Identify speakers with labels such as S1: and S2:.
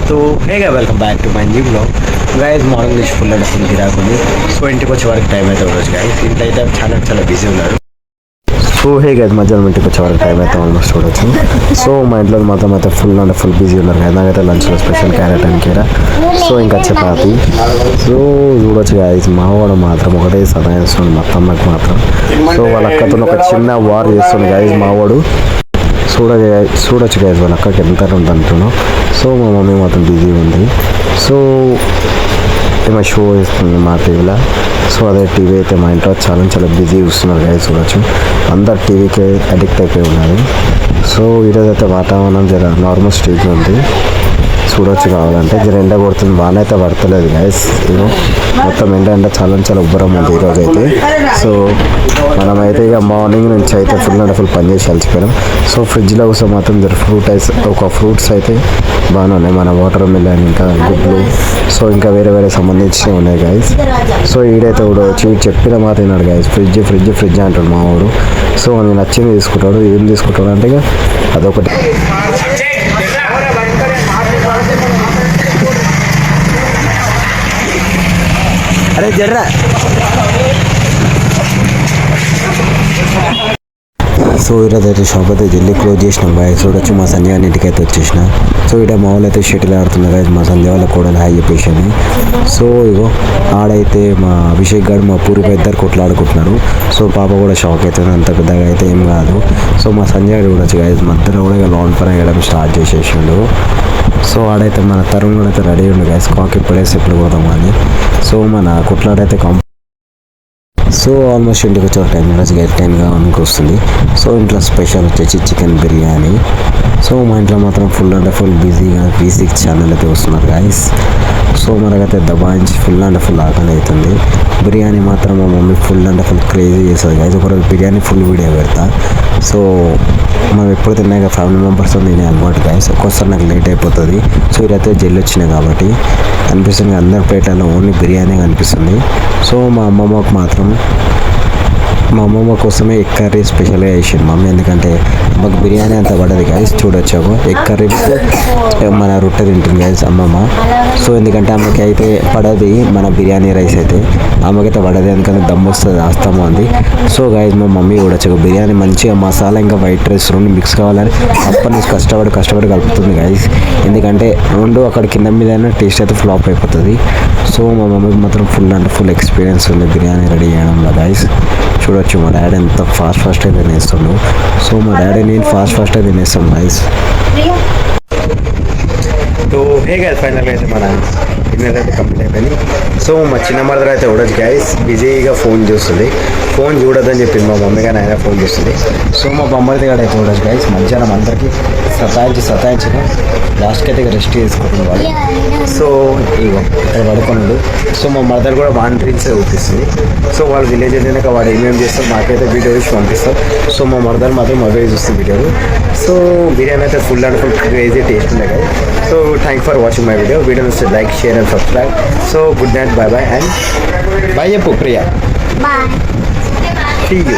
S1: So హేగా welcome back to my new blog. Guys morning నుంచి full and full గిరాకుంది. So ఇంటికి వచ్చే వరకు టైం అయితే ఉండొచ్చు గైస్. ఇంట్లో అయితే చాలా బిజీ ఉన్నారు. సో హే గైస్ మధ్యాహ్నం ఇంటికి వచ్చే వరకు టైం అయితే ఆల్మోస్ట్ చూడొచ్చు. సో మా ఇంట్లో మాత్రం అయితే ఫుల్ అండ్ ఫుల్ బిజీ ఉన్నారు కదా. నాకైతే లంచ్లో స్పెషల్ క్యారెట్ అండ్ కీరా, సో ఇంకా చపాతి. సో చూడొచ్చు గైస్ మావాడు మాత్రం ఒకటే సదాయిస్తుంది మా అత్తమ్మకి మాత్రం. సో వాళ్ళ అక్కతో ఒక చిన్న వార్ చేస్తుంది గైస్ మావాడు. చూడొచ్చు గైస్ వాళ్ళ అక్కకి ఎంత ఉందంటున్నాం. సో మా మమ్మీ మాత్రం బిజీ ఉంది. సో ఏమో షో ఇస్తుంది మా టీవీలో. సో అదే టీవీ అయితే మా ఇంట్లో చాలా బిజీ చూస్తున్నారు గైస్. చూడొచ్చు అందరు టీవీకి అడిక్ట్ అయిపోయి ఉన్నారు. సో ఈరోజు అయితే వాతావరణం జర నార్మల్ స్టేజ్ ఉంది. చూడొచ్చు కావాలంటే జర ఎండ కొడుతుంది, వాన అయితే పడతలేదు గైస్. ఇగో మొత్తం ఎండ చాలా ఉబ్బరం ఉంది ఈరోజు అయితే. సో మనమైతే ఇక మార్నింగ్ నుంచి అయితే ఫుల్ అండ్ ఫుల్ పని చేసి అలసిపోయాం. సో ఫ్రిడ్జ్లో కోసం మాత్రం జర ఫ్రూట్స్ అయితే బాగానే ఉన్నాయి. మన వాటర్ మిలన్, ఇంకా గుడ్లు, సో ఇంకా వేరే సంబంధించినవి ఉన్నాయి గైస్. సో ఈడైతే కూడా వచ్చి చెప్పిన మాట తిన్నాడు గైస్. ఫ్రిడ్జ్ అంటాడు మా వాడు. సో నేను నచ్చింది తీసుకుంటాడు. ఏం తీసుకుంటాడు అంటే ఇక అదొకటి. అరే జర్రా. సో ఈరోజు అయితే షాప్ అయితే జల్దీ క్లోజ్ చేసినాం బాయ్. చూడొచ్చు మా సంధ్య ఇంటికి అయితే వచ్చేసిన. సో ఇక్కడ మా వాళ్ళు అయితే షటిల్ ఆడుతున్నారు గాయస్. మా సంధ్య వాళ్ళ కూడా హాయ్ చెప్పేసింది. సో ఇగో ఆడైతే మా అభిషేక్ గారు మా పూర్వ ఇద్దరు కొట్లాడుకుంటున్నారు. సో పాప కూడా షాక్ అవుతుంది, అంత పెద్దగా అయితే ఏం కాదు. సో మా సంధ్య గారు చూడొచ్చు గాయస్ మధ్యలో కూడా ఇక లాన్ పని వేయడం స్టార్ట్ చేసేసిండు. సో ఆడైతే మన తరుణ్ కూడా అయితే రెడీ ఉండు గాయస్, కాక్ ఇప్పుడే సెట్లు పోదాం అని. సో మన కొట్లాడైతే సో ఆల్మోస్ట్ ఇంటికి వచ్చే టైం రోజు 10గా వస్తుంది. సో ఇంట్లో స్పెషల్ వచ్చేసి చికెన్ బిర్యానీ. సో మా ఇంట్లో మాత్రం ఫుల్ అండ్ ఫుల్ బిజీగా V6 ఛానల్ అయితే వస్తున్నారు గాయస్. సో మనకైతే దబాయించి ఫుల్ అండ్ ఫుల్ ఆకలి అవుతుంది. బిర్యానీ మాత్రం మా mummy full and full crazy చేస్తుంది గాయస్. ఒకరోజు బిర్యానీ ఫుల్ వీడియో పెడతా. సో మనం ఎప్పుడు తిన్నాక ఫ్యామిలీ మెంబర్స్ తినే అలవాటు గాయస్. ఒక్కోసారి నాకు లేట్ అయిపోతుంది. సో ఇదైతే జల్లి వచ్చినాయి కాబట్టి అనిపిస్తుంది అందరి ప్లేట్లలో ఓన్లీ బిర్యానీ కనిపిస్తుంది. సో మా అమ్మమ్మ కోసమే ఎగ్ కర్రీ స్పెషల్గా చేసింది మమ్మీ. ఎందుకంటే మాకు బిర్యానీ అంత పడదు గాయస్. చూడొచ్చు ఎగ్ కర్రీ మన రొట్టె తింటుంది గాయస్ అమ్మమ్మ. సో ఎందుకంటే ఆమెకి అయితే పడది మన బిర్యానీ రైస్ అయితే, ఆమెకైతే పడదు ఎందుకంటే దమ్ వస్తుంది ఆస్తాము అంది. సో గాయస్ మా మమ్మీ చూడొచ్చు బిర్యానీ మంచిగా మసాలా ఇంకా వైట్ రైస్ రెండు మిక్స్ కావాలని అప్పటి నుంచి కష్టపడి కలుపుతుంది గాయస్. ఎందుకంటే రెండు అక్కడ కింద మీద టేస్ట్ అయితే ఫ్లాప్ అయిపోతుంది. సో మా మమ్మీకి మాత్రం ఫుల్ అండ్ ఫుల్ ఎక్స్పీరియన్స్ ఉంది బిర్యానీ రెడీ చేయడంలో గాయస్. చూడొచ్చు మా డాడీ ఎంత ఫాస్ట్ తినేస్తుండు. సో మా డాడీ నేను ఫాస్ట్ తినేస్తాం గాయస్. సో హే గైస్ ఫైనల్గా అయితే మన డిన్నర్ అయితే కంప్లీట్ అయిపోయింది. సో మా చిన్న మదర్ అయితే చూడొచ్చు గైస్ బిజీగా ఫోన్ చూస్తుంది. ఫోన్ చూడొద్దని చెప్పింది మా మమ్మీ కానీ ఆయన ఫోన్ చూస్తుంది. సో మా బొమ్మది కూడా అయితే చూడొచ్చు గైస్ మధ్యాహ్నం అందరికీ సతాయించిన లాస్ట్కి అయితే రెస్ట్ చేసుకుంటున్నాం వాళ్ళు. సో ఇగో ఇక్కడ పడుకున్నాడు. సో మా మదర్ కూడా వాన్ డ్రీమ్స్ చూపిస్తుంది. సో వాళ్ళు విలేజ్ వెళ్ళినాక వాడు ఏమేమి చేస్తారు నాకైతే వీడియో చూసి పంపిస్తాం. సో మా మదర్ మాత్రం అవే చూస్తుంది వీడియోలు. సో బిర్యానీ అయితే full and full crazy taste ఉన్నాయి కదా. So thank for watching my video నచ్చితే like share and subscribe. So good night, bye and bye చెప్పు ప్రియా.
S2: Bye.
S1: See you.